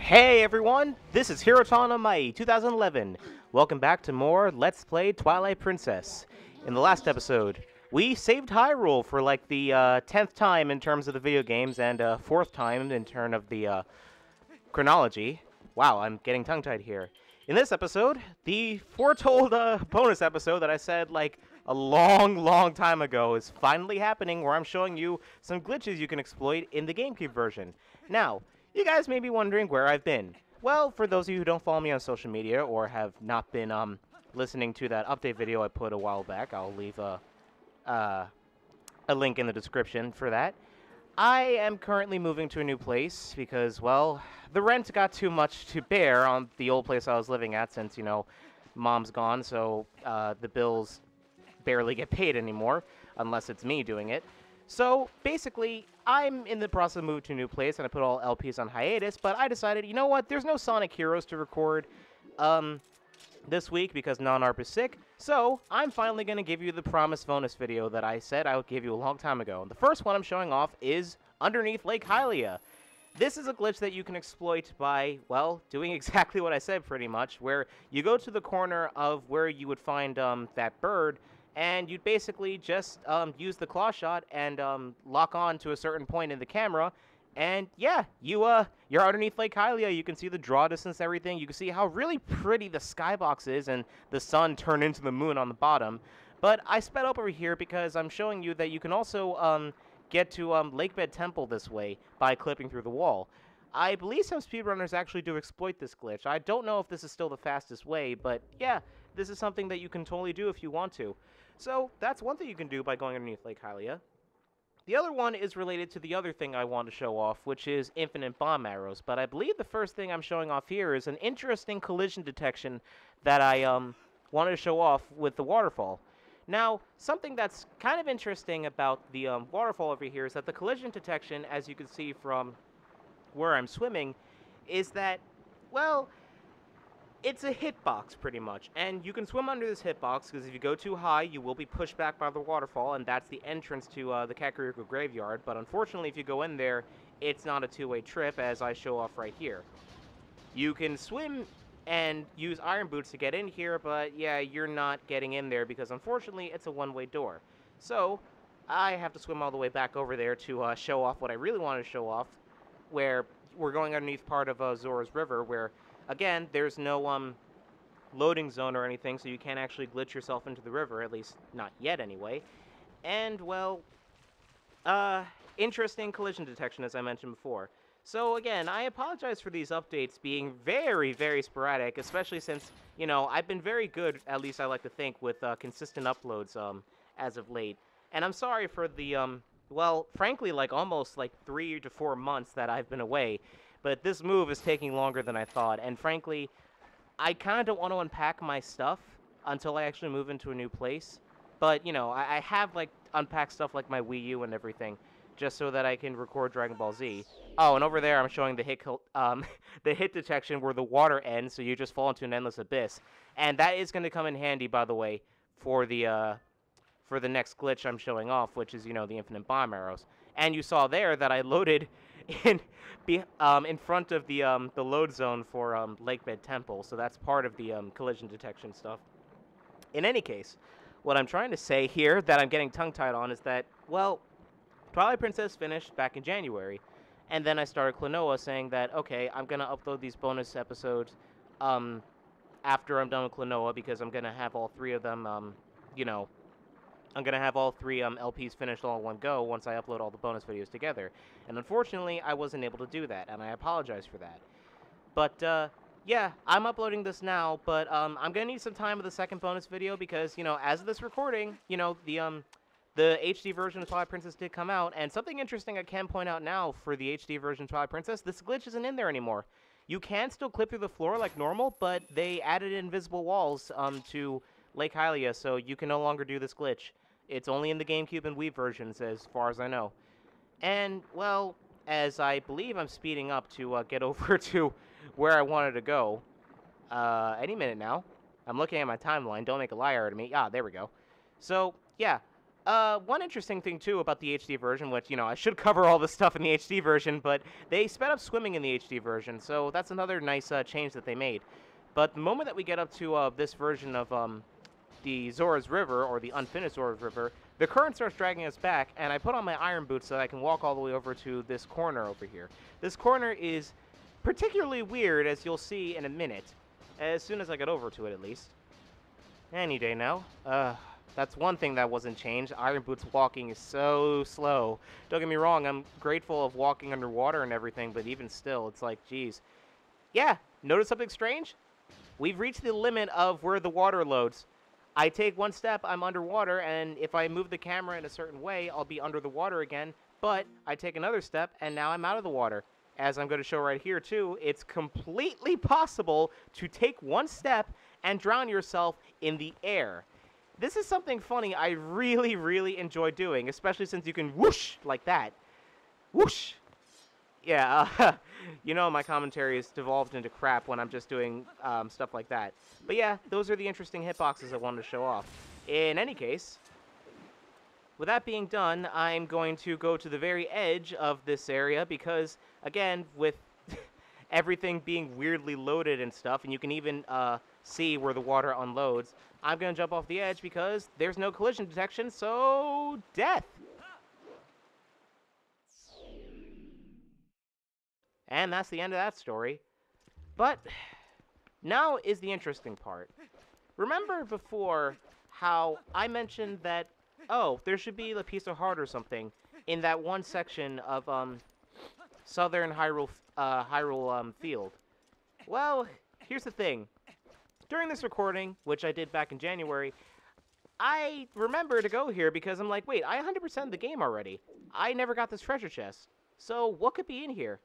Hey everyone, this is Hirotana Mai 2011. Welcome back to more Let's Play Twilight Princess. In the last episode, we saved Hyrule for like the 10th time in terms of the video games and 4th time in terms of the chronology. Wow, I'm getting tongue-tied here. In this episode, the foretold bonus episode that I said like a long time ago is finally happening, where I'm showing you some glitches you can exploit in the GameCube version. Now, you guys may be wondering where I've been. Well, for those of you who don't follow me on social media or have not been listening to that update video I put a while back, I'll leave a link in the description for that. I am currently moving to a new place because, well, the rent got too much to bear on the old place I was living at since, you know, Mom's gone, so the bills barely get paid anymore, unless it's me doing it. So, basically, I'm in the process of moving to a new place, and I put all LPs on hiatus, but I decided, you know what, there's no Sonic Heroes to record this week because Non-ARP is sick, so I'm finally going to give you the promised bonus video that I said I would give you a long time ago. And the first one I'm showing off is underneath Lake Hylia. This is a glitch that you can exploit by, well, doing exactly what I said pretty much, where you go to the corner of where you would find that bird, and you'd basically just use the claw shot and lock on to a certain point in the camera, and yeah, you're underneath Lake Hylia. You can see the draw distance, everything. You can see how really pretty the skybox is, and the sun turned into the moon on the bottom. But I sped up over here because I'm showing you that you can also get to Lakebed Temple this way by clipping through the wall. I believe some speedrunners actually do exploit this glitch. I don't know if this is still the fastest way, but yeah, this is something that you can totally do if you want to. So that's one thing you can do by going underneath Lake Hylia. The other one is related to the other thing I want to show off, which is infinite bomb arrows. But I believe the first thing I'm showing off here is an interesting collision detection that I wanted to show off with the waterfall. Now, something that's kind of interesting about the waterfall over here is that the collision detection, as you can see from where I'm swimming, is that, well, it's a hitbox, pretty much, and you can swim under this hitbox, because if you go too high, you will be pushed back by the waterfall, and that's the entrance to the Kakariko Graveyard, but unfortunately, if you go in there, it's not a two-way trip, as I show off right here. You can swim and use iron boots to get in here, but yeah, you're not getting in there, because unfortunately, it's a one-way door. So, I have to swim all the way back over there to show off what I really want to show off, where we're going underneath part of Zora's River, where again, there's no loading zone or anything, so you can't actually glitch yourself into the river, at least not yet anyway. And, well, interesting collision detection, as I mentioned before. So, again, I apologize for these updates being very sporadic, especially since, you know, I've been very good, at least I like to think, with consistent uploads as of late. And I'm sorry for the, well, frankly, like, almost, like, 3 to 4 months that I've been away. But this move is taking longer than I thought, and frankly, I kind of don't want to unpack my stuff until I actually move into a new place. But, you know, I have, like, unpacked stuff like my Wii U and everything, just so that I can record Dragon Ball Z. Oh, and over there I'm showing the hit detection where the water ends, so you just fall into an endless abyss. And that is going to come in handy, by the way, for the next glitch I'm showing off, which is, you know, the infinite bomb arrows. And you saw there that I loaded in front of the load zone for Lakebed Temple, so that's part of the collision detection stuff. In any case, what I'm trying to say here that I'm getting tongue-tied on is that, well, Twilight Princess finished back in January, and then I started Klonoa saying that, okay, I'm going to upload these bonus episodes after I'm done with Klonoa, because I'm going to have all three of them, you know, I'm going to have all three LPs finished all in one go once I upload all the bonus videos together. And unfortunately, I wasn't able to do that, and I apologize for that. But, yeah, I'm uploading this now, but I'm going to need some time with the second bonus video because, you know, as of this recording, you know, the HD version of Twilight Princess did come out, and something interesting I can point out now for the HD version of Twilight Princess, this glitch isn't in there anymore. You can still clip through the floor like normal, but they added invisible walls to Lake Hylia, so you can no longer do this glitch. It's only in the GameCube and Wii versions, as far as I know. And, well, as I believe I'm speeding up to get over to where I wanted to go, any minute now. I'm looking at my timeline, don't make a liar out of me. Ah, there we go. So, yeah, One interesting thing, too, about the HD version, which, I should cover all this stuff in the HD version, but they sped up swimming in the HD version, so that's another nice change that they made. But the moment that we get up to this version of the Zora's River, or the unfinished Zora's River, the current starts dragging us back, and I put on my iron boots so that I can walk all the way over to this corner over here. This corner is particularly weird, as you'll see in a minute, as soon as I get over to it, at least. Any day now. That's one thing that wasn't changed. Iron Boots walking is so slow. Don't get me wrong, I'm grateful of walking underwater and everything, but even still, it's like, geez. Yeah, notice something strange? We've reached the limit of where the water loads. I take one step, I'm underwater, and if I move the camera in a certain way, I'll be under the water again, but I take another step, and now I'm out of the water. As I'm going to show right here, too, it's completely possible to take one step and drown yourself in the air. This is something funny I really, really enjoy doing, especially since you can whoosh like that. Whoosh! Yeah, my commentary is devolved into crap when I'm just doing stuff like that. But yeah, those are the interesting hitboxes I wanted to show off. In any case, with that being done, I'm going to go to the very edge of this area because, again, with everything being weirdly loaded and stuff, and you can even see where the water unloads, I'm going to jump off the edge because there's no collision detection, so death! And that's the end of that story. But now is the interesting part. Remember before how I mentioned that, oh, there should be a piece of heart or something in that one section of Southern Hyrule Field? Well, here's the thing. During this recording, which I did back in January, I remember to go here because I'm like, wait, I 100%'d the game already. I never got this treasure chest. So what could be in here?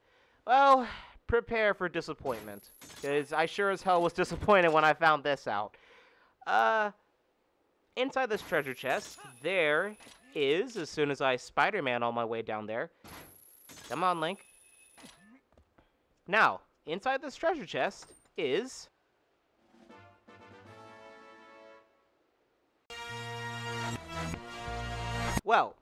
Well, prepare for disappointment, because I sure as hell was disappointed when I found this out. Inside this treasure chest, there is, as soon as I Spider-Man on my way down there. Come on, Link. Now, inside this treasure chest is... Well,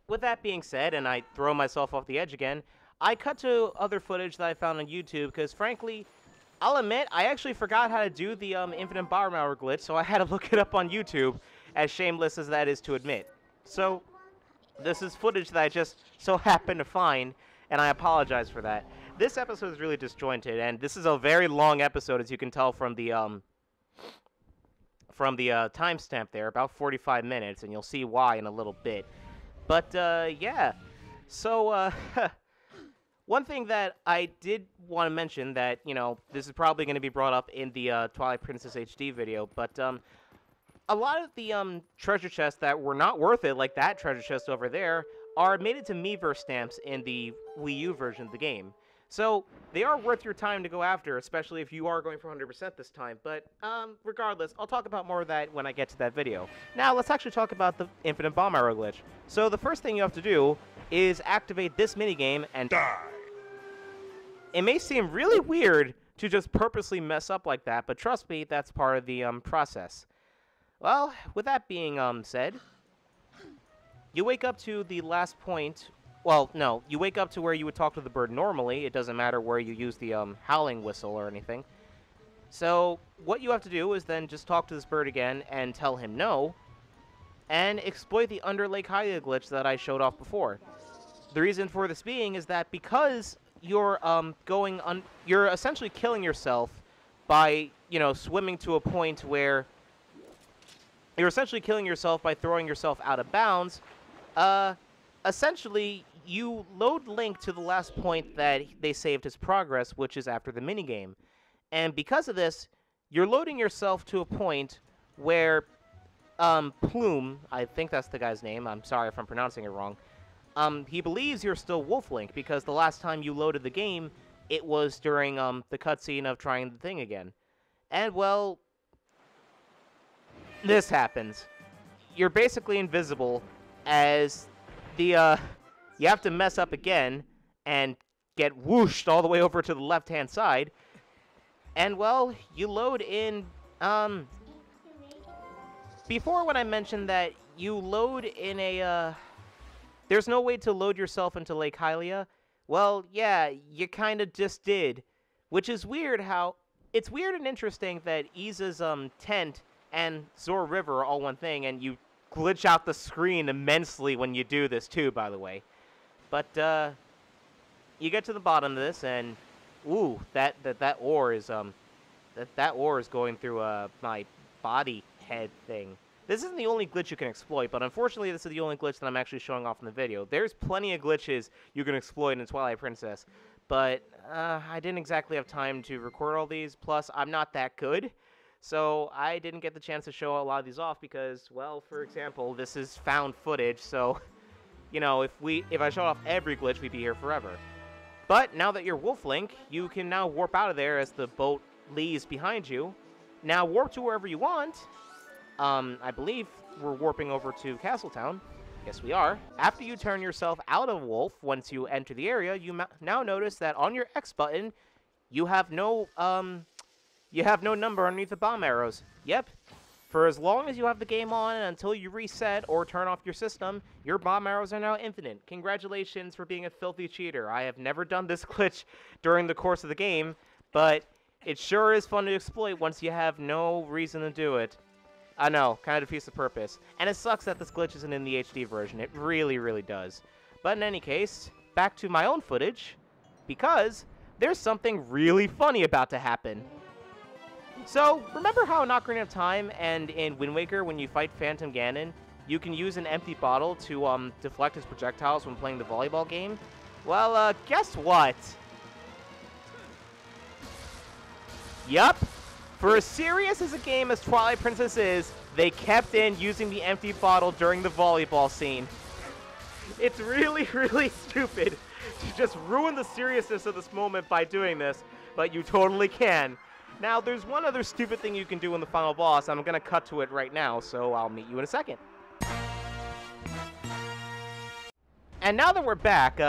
with that being said, and I throw myself off the edge again, I cut to other footage that I found on YouTube, because frankly, I'll admit, I actually forgot how to do the infinite bar hour glitch, so I had to look it up on YouTube, as shameless as that is to admit. So, this is footage that I just so happened to find, and I apologize for that. This episode is really disjointed, and this is a very long episode, as you can tell from the timestamp there, about 45 minutes, and you'll see why in a little bit. But, yeah. So, one thing that I did want to mention that, this is probably going to be brought up in the Twilight Princess HD video, but, a lot of the treasure chests that were not worth it, like that treasure chest over there, are made into Miiverse stamps in the Wii U version of the game. So, they are worth your time to go after, especially if you are going for 100% this time, but, regardless, I'll talk about more of that when I get to that video. Now, let's actually talk about the infinite bomb arrow glitch. So, the first thing you have to do is activate this minigame and die. It may seem really weird to just purposely mess up like that, but trust me, that's part of the process. Well, with that being said, you wake up to the last point. Well, no, you wake up to where you would talk to the bird normally. It doesn't matter where you use the howling whistle or anything. So what you have to do is then just talk to this bird again and tell him no, and exploit the Under Lake Hylia glitch that I showed off before. The reason for this being is that because you're you're essentially killing yourself by, swimming to a point where you're essentially killing yourself by throwing yourself out of bounds. Essentially, you load Link to the last point that they saved his progress, which is after the minigame. And because of this, you're loading yourself to a point where Plume, I think that's the guy's name, I'm sorry if I'm pronouncing it wrong, he believes you're still Wolf Link, because the last time you loaded the game, it was during the cutscene of trying the thing again. And, well, this happens. You're basically invisible, as the, you have to mess up again, and get whooshed all the way over to the left-hand side, and, well, you load in, before when I mentioned that you load in a, there's no way to load yourself into Lake Hylia. Well, yeah, you kind of just did. Which is weird how... It's weird and interesting that Isa's, tent and Zor River are all one thing, and you glitch out the screen immensely when you do this, too, by the way. But, you get to the bottom of this, and... Ooh, that ore is, that ore is going through, my body head thing. This isn't the only glitch you can exploit, but unfortunately this is the only glitch that I'm actually showing off in the video. There's plenty of glitches you can exploit in Twilight Princess, but I didn't exactly have time to record all these, plus I'm not that good, so I didn't get the chance to show a lot of these off because, well, for example, this is found footage, so, you know, if I showed off every glitch, we'd be here forever. But now that you're Wolf Link, you can now warp out of there as the boat leaves behind you. Now warp to wherever you want. I believe we're warping over to Castletown. Yes, we are. After you turn yourself out of Wolf, once you enter the area, you now notice that on your X button, you have no number underneath the bomb arrows. Yep. For as long as you have the game on and until you reset or turn off your system, your bomb arrows are now infinite. Congratulations for being a filthy cheater. I have never done this glitch during the course of the game, but it sure is fun to exploit once you have no reason to do it. I know, kind of defeats the purpose. And it sucks that this glitch isn't in the HD version. It really, really does. But in any case, back to my own footage, because there's something really funny about to happen. So, remember how in Ocarina of Time and in Wind Waker, when you fight Phantom Ganon, you can use an empty bottle to deflect his projectiles when playing the volleyball game? Well, guess what? Yup. For as serious as a game as Twilight Princess is, they kept in using the empty bottle during the volleyball scene. It's really, really stupid to just ruin the seriousness of this moment by doing this, but you totally can. Now, there's one other stupid thing you can do in the final boss. I'm going to cut to it right now, so I'll meet you in a second. And now that we're back,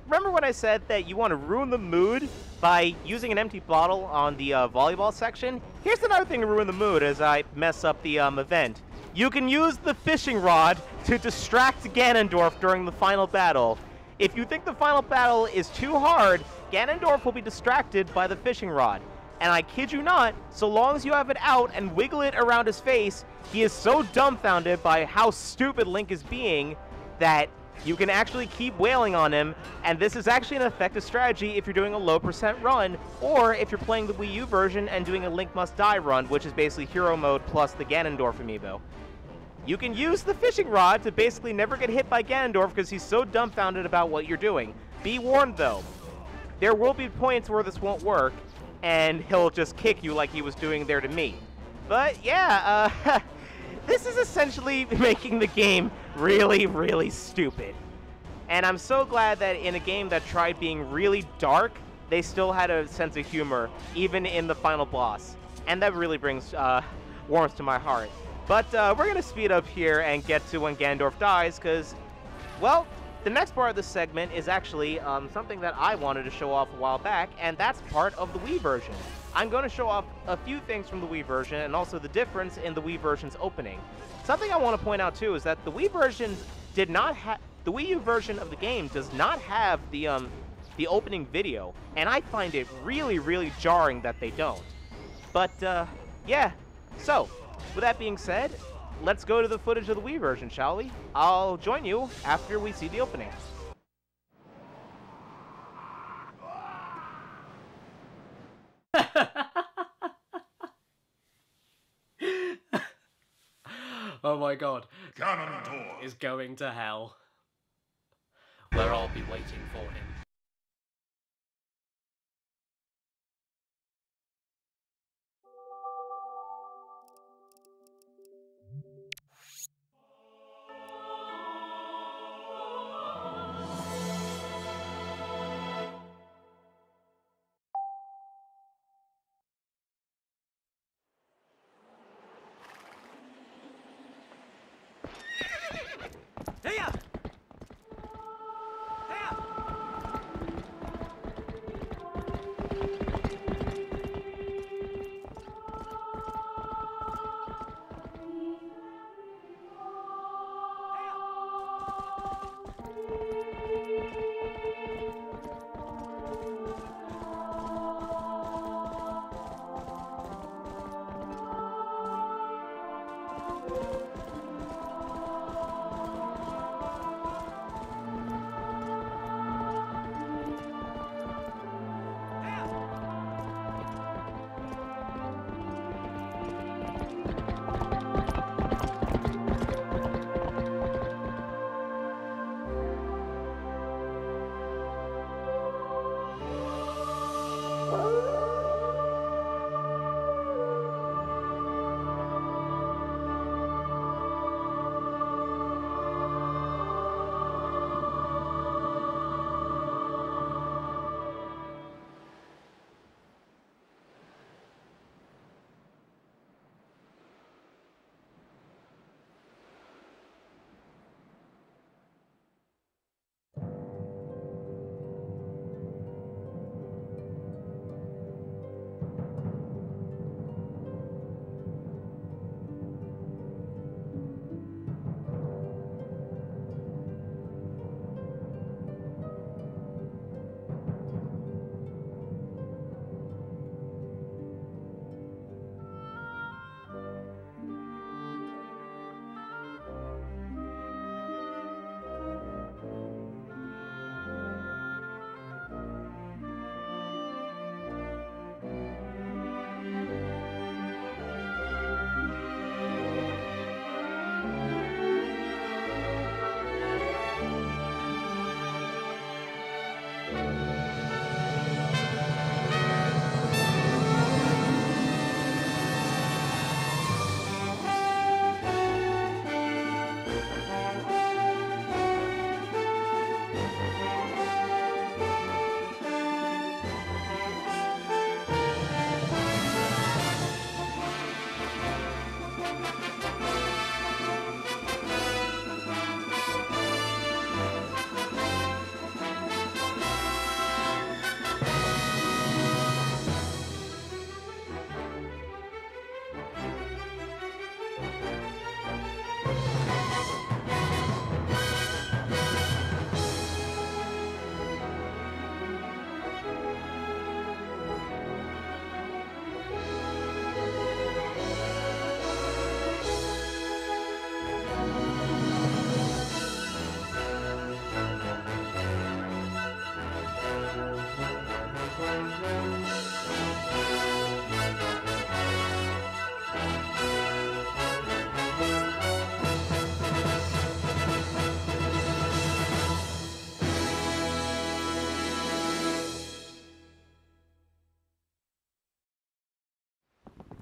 remember when I said that you want to ruin the mood by using an empty bottle on the volleyball section? Here's another thing to ruin the mood as I mess up the event. You can use the fishing rod to distract Ganondorf during the final battle. If you think the final battle is too hard, Ganondorf will be distracted by the fishing rod. And I kid you not, so long as you have it out and wiggle it around his face, he is so dumbfounded by how stupid Link is being that you can actually keep wailing on him, and this is actually an effective strategy if you're doing a low percent run, or if you're playing the Wii U version and doing a Link Must Die run, which is basically hero mode plus the Ganondorf amiibo. You can use the fishing rod to basically never get hit by Ganondorf because he's so dumbfounded about what you're doing. Be warned though, there will be points where this won't work, and he'll just kick you like he was doing there to me. But yeah, this is essentially making the game really, really stupid. And I'm so glad that in a game that tried being really dark, they still had a sense of humor, even in the final boss. And that really brings warmth to my heart. But we're going to speed up here and get to when Ganondorf dies, because, well, the next part of this segment is actually something that I wanted to show off a while back, and that's part of the Wii version. I'm going to show off a few things from the Wii version, and also the difference in the Wii version's opening. Something I want to point out, too, is that the Wii version did not have... The Wii U version of the game does not have the opening video, and I find it really, really jarring that they don't. But, yeah. So, with that being said, let's go to the footage of the Wii version, shall we? I'll join you after we see the opening. Oh my god. Ganondorf Is going to hell. Where I'll be waiting for him.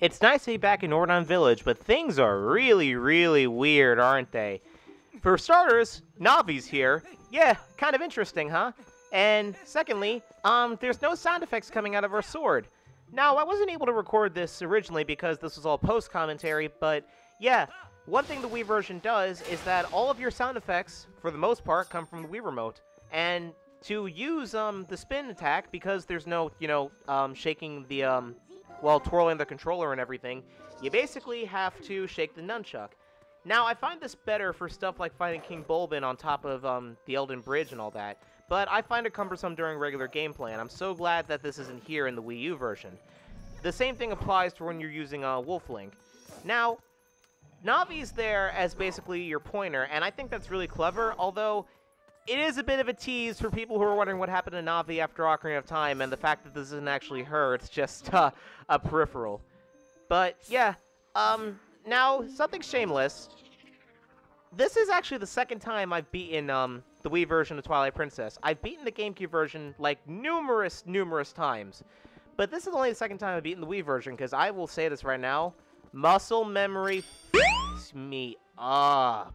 It's nice to be back in Nordheim Village, but things are really, really weird, aren't they? For starters, Navi's here. Yeah, kind of interesting, huh? And secondly, there's no sound effects coming out of her sword. Now, I wasn't able to record this originally because this was all post-commentary, but yeah, one thing the Wii version does is that all of your sound effects, for the most part, come from the Wii Remote. And to use the spin attack, because there's no, shaking the, while twirling the controller and everything, you basically have to shake the nunchuck. Now, I find this better for stuff like fighting King Bulbin on top of the Elden Bridge and all that, but I find it cumbersome during regular gameplay, and I'm so glad that this isn't here in the Wii U version. The same thing applies to when you're using Wolf Link. Now, Navi's there as basically your pointer, and I think that's really clever, although it is a bit of a tease for people who are wondering what happened to Navi after Ocarina of Time, and the fact that this isn't actually her, it's just a peripheral. But, yeah, now, something shameless. This is actually the second time I've beaten the Wii version of Twilight Princess. I've beaten the GameCube version, like, numerous times. But this is only the second time I've beaten the Wii version, because I will say this right now, muscle memory f***s me up.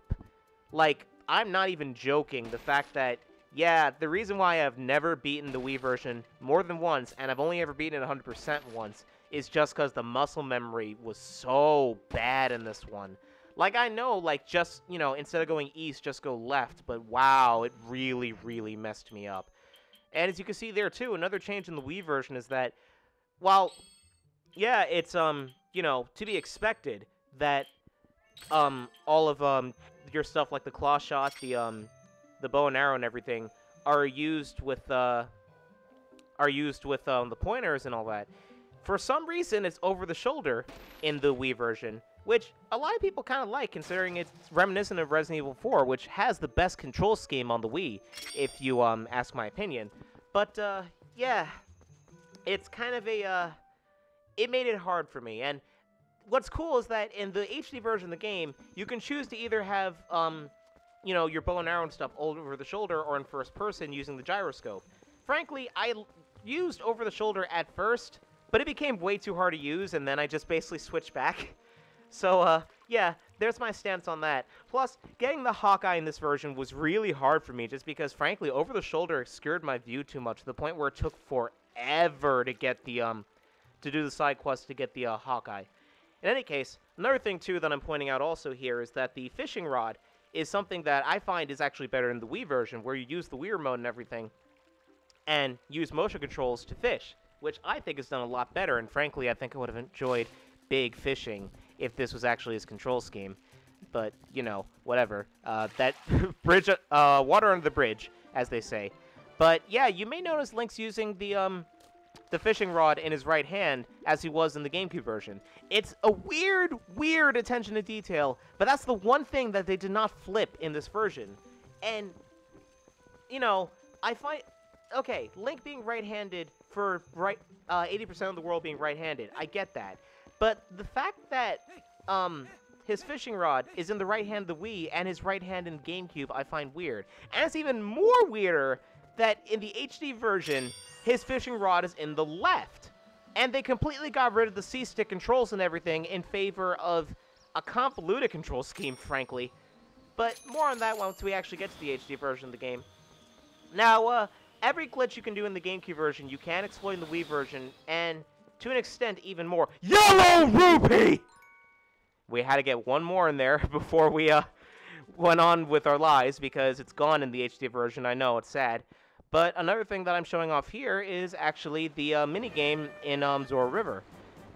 Like, I'm not even joking. The fact that, yeah, the reason why I've never beaten the Wii version more than once, and I've only ever beaten it 100% once, is just because the muscle memory was so bad in this one. Like, I know, like, just, instead of going east, just go left, but wow, it really, really messed me up. And as you can see there, too, another change in the Wii version is that, while, yeah, it's, to be expected that, all of, your stuff like the claw shot, the bow and arrow and everything are used with the pointers and all that. For some reason, it's over the shoulder in the Wii version, which a lot of people kind of like, considering it's reminiscent of Resident Evil 4, which has the best control scheme on the Wii, if you ask my opinion. But yeah, it's kind of it made it hard for me. And what's cool is that in the HD version of the game, you can choose to either have, your bow and arrow and stuff over the shoulder or in first person using the gyroscope. Frankly, I used over the shoulder at first, but it became way too hard to use, and then I just basically switched back. So, yeah, there's my stance on that. Plus, getting the Hawkeye in this version was really hard for me, just because, frankly, over the shoulder obscured my view too much, to the point where it took forever to get the, to do the side quest to get the, Hawkeye. In any case, another thing, too, that I'm pointing out also here is that the fishing rod is something that I find is actually better in the Wii version, where you use the Wii remote and everything, and use motion controls to fish, which I think is done a lot better, and frankly, I think I would have enjoyed big fishing if this was actually his control scheme. But, whatever. That bridge, water under the bridge, as they say. But, yeah, you may notice Link's using the fishing rod in his right hand, as he was in the GameCube version. It's a weird attention to detail, but that's the one thing that they did not flip in this version. And, I find... Okay, Link being right-handed for 80% of the world being right-handed, I get that. But the fact that his fishing rod is in the right hand of the Wii and his right hand in GameCube, I find weird. And it's even more weirder that in the HD version, his fishing rod is in the left. And they completely got rid of the C-stick controls and everything in favor of a convoluted control scheme, frankly. But more on that once we actually get to the HD version of the game. Now, every glitch you can do in the GameCube version, you can exploit in the Wii version, and to an extent, even more. Yellow Rupee! We had to get one more in there before we went on with our lives, because it's gone in the HD version. I know, it's sad. But another thing that I'm showing off here is actually the minigame in Zora River.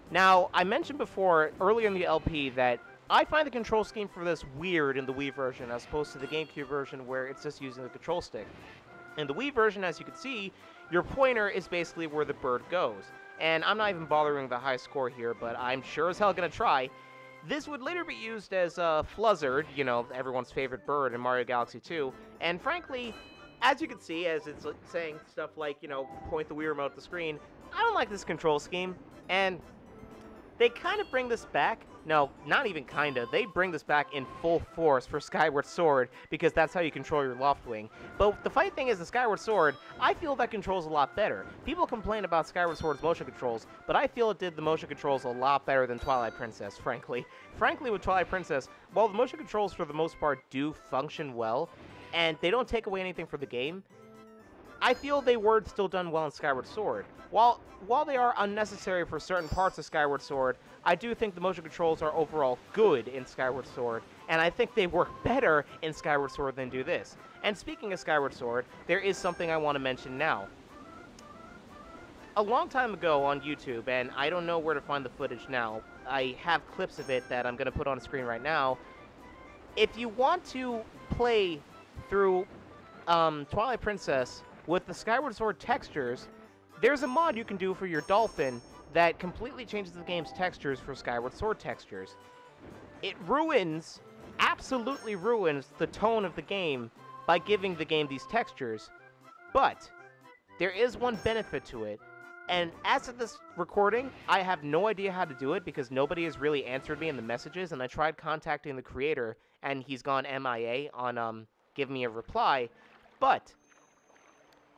Now, I mentioned before, earlier in the LP, that I find the control scheme for this weird in the Wii version, as opposed to the GameCube version, where it's just using the control stick. In the Wii version, as you can see, your pointer is basically where the bird goes. And I'm not even bothering the high score here, but I'm sure as hell gonna try. This would later be used as Fluzzard, everyone's favorite bird in Mario Galaxy 2. And frankly, as you can see, as it's saying stuff like, point the Wii remote at the screen, I don't like this control scheme. And they kind of bring this back No, not even kinda. They bring this back in full force for Skyward Sword, because that's how you control your Loftwing. But the funny thing is, the Skyward Sword, I feel that controls a lot better. People complain about Skyward Sword's motion controls, but I feel it did the motion controls a lot better than Twilight Princess, frankly. Frankly, with Twilight Princess, while the motion controls for the most part do function well, and they don't take away anything from the game, I feel they were still done well in Skyward Sword. While they are unnecessary for certain parts of Skyward Sword, I do think the motion controls are overall good in Skyward Sword, and I think they work better in Skyward Sword than do this. And speaking of Skyward Sword, there is something I want to mention now. A long time ago on YouTube, and I don't know where to find the footage now, I have clips of it that I'm going to put on the screen right now. If you want to play through Twilight Princess with the Skyward Sword textures, there's a mod you can do for your Dolphin that completely changes the game's textures for Skyward Sword textures. It ruins, absolutely ruins, the tone of the game by giving the game these textures, but there is one benefit to it, and as of this recording, I have no idea how to do it because nobody has really answered me in the messages, and I tried contacting the creator, and he's gone MIA on giving me a reply, but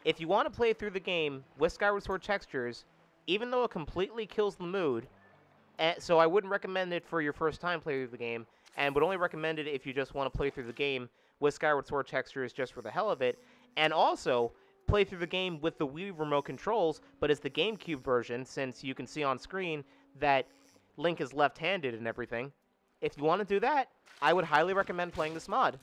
if you want to play through the game with Skyward Sword textures, even though it completely kills the mood, so I wouldn't recommend it for your first time playing through the game, and would only recommend it if you just want to play through the game with Skyward Sword textures just for the hell of it, and also play through the game with the Wii remote controls, but it's the GameCube version, since you can see on screen that Link is left-handed and everything. If you want to do that, I would highly recommend playing this mod.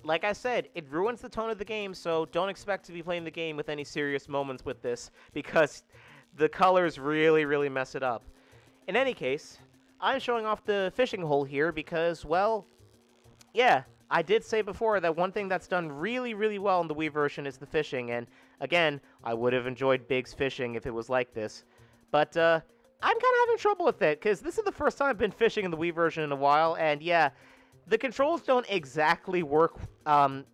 Like I said, it ruins the tone of the game, so don't expect to be playing the game with any serious moments with this, because the colors really, really mess it up. In any case, I'm showing off the fishing hole here because, well, yeah, I did say before that one thing that's done really, really well in the Wii version is the fishing, and again, I would have enjoyed Big's fishing if it was like this. But, I'm kind of having trouble with it, because this is the first time I've been fishing in the Wii version in a while, and yeah, the controls don't exactly work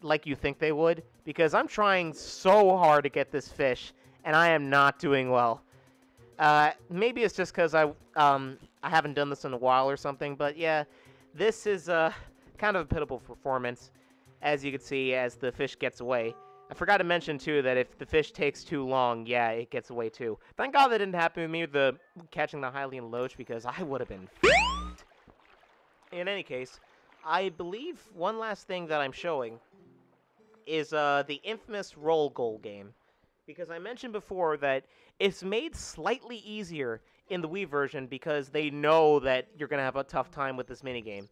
like you think they would, because I'm trying so hard to get this fish, and I am not doing well. Maybe it's just because I haven't done this in a while or something, but yeah, this is kind of a pitiful performance, as you can see, as the fish gets away. I forgot to mention, too, that if the fish takes too long, yeah, it gets away, too. Thank God that didn't happen with me with the catching the Hylian Loach, because I would have been f***ed. In any case, I believe one last thing that I'm showing is the infamous roll goal game. Because I mentioned before that it's made slightly easier in the Wii version because they know that you're going to have a tough time with this minigame.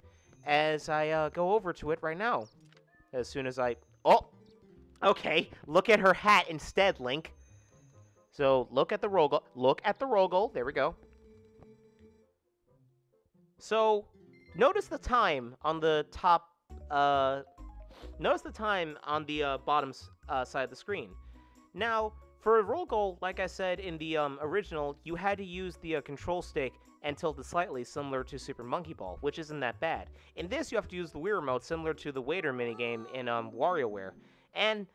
As I go over to it right now. As soon as I... Oh! Okay, look at her hat instead, Link. So, look at the roll goal. Look at the roll goal. There we go. So, notice the time on the top... notice the time on the bottom side of the screen. Now, for a roll goal, like I said in the original, you had to use the control stick and tilt it slightly, similar to Super Monkey Ball, which isn't that bad. In this, you have to use the Wii Remote, similar to the waiter minigame in WarioWare. And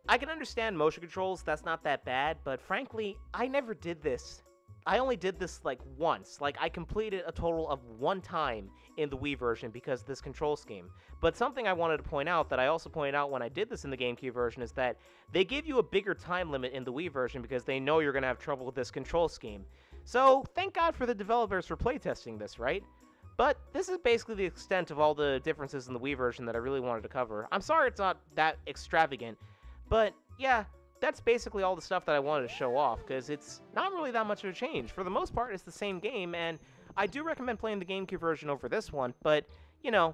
I can understand motion controls, that's not that bad, but frankly, I never did this. I only did this, like, once. Like, I completed a total of one time in the Wii version because of this control scheme. But something I wanted to point out that I also pointed out when I did this in the GameCube version is that they give you a bigger time limit in the Wii version because they know you're going to have trouble with this control scheme. So, thank God for the developers for playtesting this, right? But this is basically the extent of all the differences in the Wii version that I really wanted to cover. I'm sorry it's not that extravagant, but yeah, that's basically all the stuff that I wanted to show off, because it's not really that much of a change. For the most part, it's the same game, and I do recommend playing the GameCube version over this one, but, you know,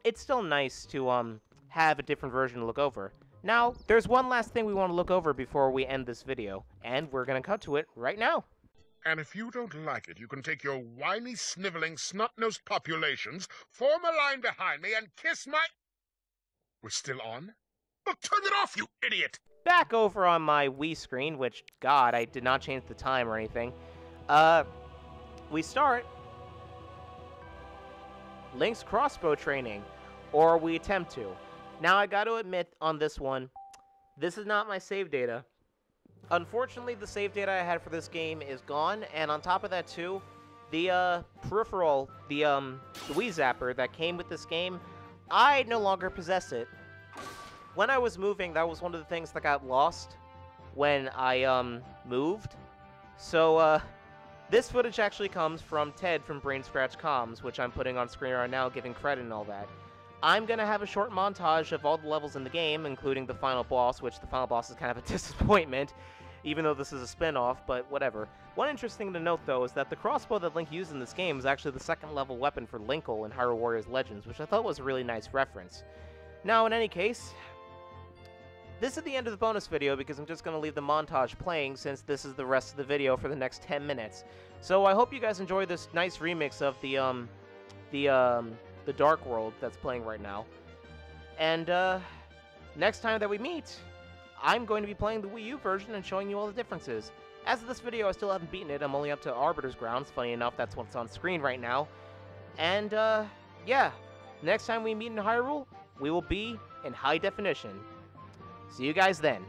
it's still nice to have a different version to look over. Now, there's one last thing we want to look over before we end this video, and we're going to cut to it right now. And if you don't like it, you can take your whiny, sniveling, snot-nosed populations, form a line behind me, and kiss my... We're still on? Well, turn it off, you idiot! Back over on my Wii screen, which, God, I did not change the time or anything. We start Link's Crossbow training, or we attempt to. Now, I got to admit on this one, this is not my save data. Unfortunately, the save data I had for this game is gone, and on top of that, too, the peripheral, the Wii Zapper that came with this game, I no longer possess it. When I was moving, that was one of the things that got lost when I moved. So this footage actually comes from Ted from Brain Scratch Comms, which I'm putting on screen right now, giving credit and all that. I'm gonna have a short montage of all the levels in the game, including the final boss, which the final boss is kind of a disappointment, even though this is a spin-off, but whatever. One interesting thing to note, though, is that the crossbow that Link used in this game is actually the second-level weapon for Linkle in Hyrule Warriors Legends, which I thought was a really nice reference. Now, in any case, this is the end of the bonus video because I'm just going to leave the montage playing since this is the rest of the video for the next 10 minutes. So I hope you guys enjoy this nice remix of the Dark World that's playing right now. And next time that we meet, I'm going to be playing the Wii U version and showing you all the differences. As of this video, I still haven't beaten it. I'm only up to Arbiter's Grounds. Funny enough, that's what's on screen right now. And yeah, next time we meet in Hyrule, we will be in high definition. See you guys then.